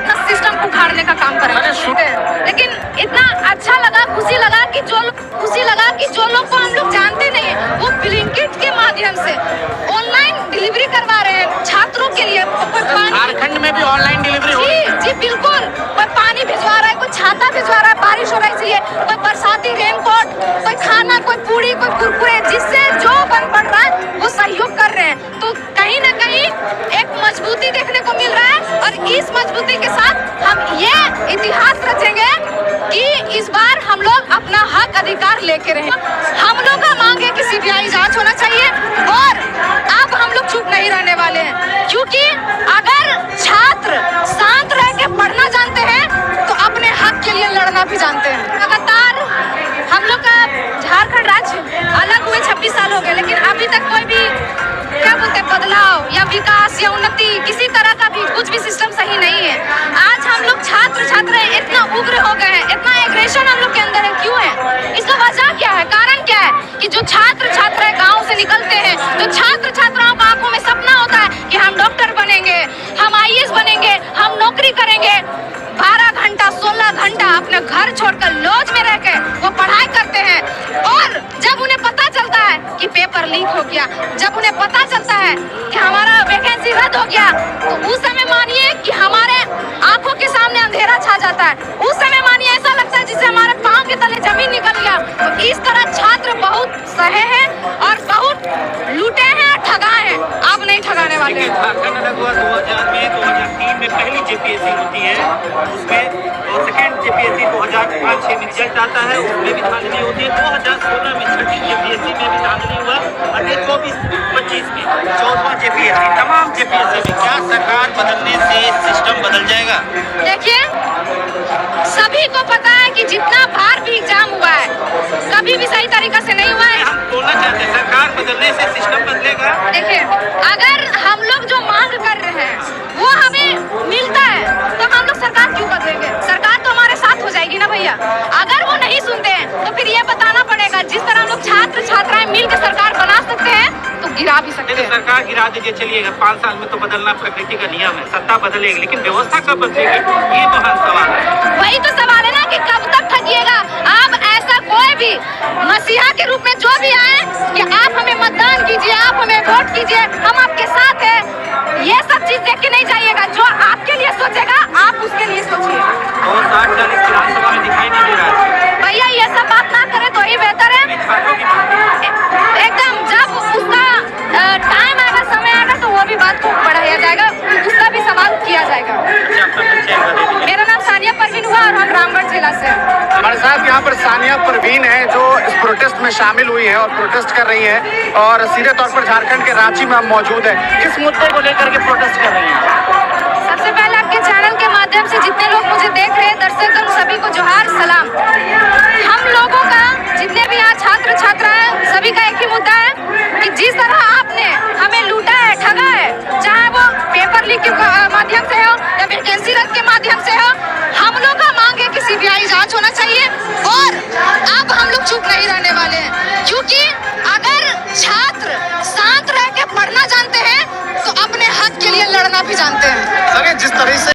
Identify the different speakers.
Speaker 1: अपना सिस्टम को उखाड़ने का काम करेंगे। लेकिन इतना अच्छा लगा, खुशी लगा कि जो लोग को हम लोग जानते नहीं वो ब्लिंकिट के माध्यम से ऑनलाइन डिलीवरी करवा रहे हैं छात्रों के लिए।
Speaker 2: झारखंड में भी ऑनलाइन डिलीवरी हो रही है।
Speaker 1: जी बिल्कुल, कोई पानी भिजवा रहा है, कोई छाता भिजवा रहा है, बारिश हो रही है, कोई बरसाती रेनकोट, कोई खाना, कोई पूरी, कोई कुरकुरे, जिससे जो बन पड़ रहा है वो सहयोग कर रहे हैं। तो कहीं ना कहीं एक मजबूती देखने को मिल रहा है और इस मजबूती के साथ हम ये इतिहास रचेंगे कि इस बार हम लोग अपना हक अधिकार लेके रहे। हम लोग का मांग है कि सीबीआई जांच होना चाहिए और अब हम लोग चुप नहीं रहने वाले हैं, क्योंकि अगर छात्र शांत रह के पढ़ना जानते हैं तो अपने हक के लिए लड़ना भी जानते हैं। लगातार हम लोग का झारखंड राज्य अलग हुए 26 साल हो गए, लेकिन अभी तक कोई भी क्या बोलते हैं बदलाव या विकास या उन्नति किसी तरह का भी कुछ भी सिस्टम सही नहीं है। आज हम लोग छात्र इतना उग्र हो गए हैं, इतना एग्रेशन हम लोग के अंदर है। क्यों है? इसका वजह क्या है, कारण क्या है कि जो छात्र गांव से निकलते हैं, जो छात्राओं का आंखों में सपना होता है कि हम डॉक्टर बनेंगे, हम IAS बनेंगे, हम नौकरी करेंगे, 12 घंटा 16 घंटा अपने घर छोड़कर लॉज में रह के वो पढ़ाई करते हैं। और जब उन्हें पता चलता है कि पेपर लीक हो गया, जब उन्हें पता चलता है कि हमारा वैकेंसी रद्द हो गया, तो उस समय मानिए कि हमारे आंखों के सामने अंधेरा छा जाता है। उस समय मानिए ऐसा लगता है जिससे हमारे पांव के तले जमीन निकल गया। तो इस तरह छात्र बहुत सहे हैं और बहुत लूटे हैं, ठगाए हैं। अब नहीं ठगाने वाले हैं।
Speaker 3: झारखंड अलग हुआ 2000 में, 2003 में पहली JPSC होती है, उसमें और सेकेंड JPSC 2005-06 में रिजल्ट आता है, उसमें भी धांधली होती है। 2016 में छठी JPSC में भी धांधली हुआ और 24-25 में 14वां JPSC, तमाम JPSC में क्या सरकार बदलने से सिस्टम बदल जाएगा?
Speaker 1: देखिए, सभी को पता है कि जितना बार भी एग्जाम हुआ है कभी भी सही तरीका से नहीं हुआ है।
Speaker 3: हम बोलना चाहते हैं सरकार बदलने से सिस्टम बदलेगा।
Speaker 1: देखिए, अगर हम लोग जो मांग कर रहे हैं वो हमें मिलता है तो हम लोग सरकार क्यों बदलेंगे? सरकार तो हमारे साथ हो जाएगी ना भैया। अगर वो नहीं सुनते हैं तो फिर ये बताना पड़ेगा, जिस तरह हम लोग छात्राएं मिलकर सरकार बना सकते हैं तो गिरा भी सकते हैं।
Speaker 3: सरकार गिरा दीजिए, चलिएगा 5 साल में तो बदलना प्रकृति का नियम है, सत्ता बदलेगी, लेकिन व्यवस्था कब बदलेगी ये तो हर सवाल है।
Speaker 1: वही तो सवाल है ना कि कब तक ठगिएगा। अब ऐसा कोई भी मसीहा के रूप में जो भी आए कि आप हमें मतदान कीजिए, आप हमें वोट कीजिए, हम आपके साथ हैं, ये सब चीज देख के नहीं जाइएगा। जो आपके लिए सोचेगा आप उसके लिए सोचिए।
Speaker 3: 260-40 विधानसभा में दिखाई नहीं दे रहा है
Speaker 1: भैया, ये सब बात ना करे तो ही बेहतर है। एकदम जब उसका टाइम आएगा, समय आएगा तो वो भी बात को बढ़ाया जाएगा, उसका भी सवाल किया जाएगा। मेरा नाम सानिया परवीन हुआ और हम रामगढ़ जिला से।
Speaker 2: हमारे साथ यहाँ पर सानिया परवीन है जो इस प्रोटेस्ट में शामिल हुई है और प्रोटेस्ट कर रही है, और सीधे तौर पर झारखंड के रांची में हम मौजूद है। किस मुद्दे को लेकर के प्रोटेस्ट कर रही हैं?
Speaker 1: सबसे पहले आपके चैनल के माध्यम से जितने लोग मुझे देख रहे हैं, दर्शक सभी को जोहार सलाम। हम लोगों का जितने भी यहाँ छात्र हैं सभी का एक ही मुद्दा है कि जिस तरह आपने हमें लूटा है, ठगा है, चाहे वो पेपर लीक के माध्यम से हो या वैकेंसी रद्द के माध्यम से हो, हम लोग का मांग है कि सीबीआई जांच होना चाहिए। और अब हम लोग चुप नहीं रहने वाले हैं, क्योंकि अगर छात्र शांत रह के पढ़ना जानते हैं तो अपने हक के लिए लड़ना भी जानते हैं।
Speaker 2: जिस तरह से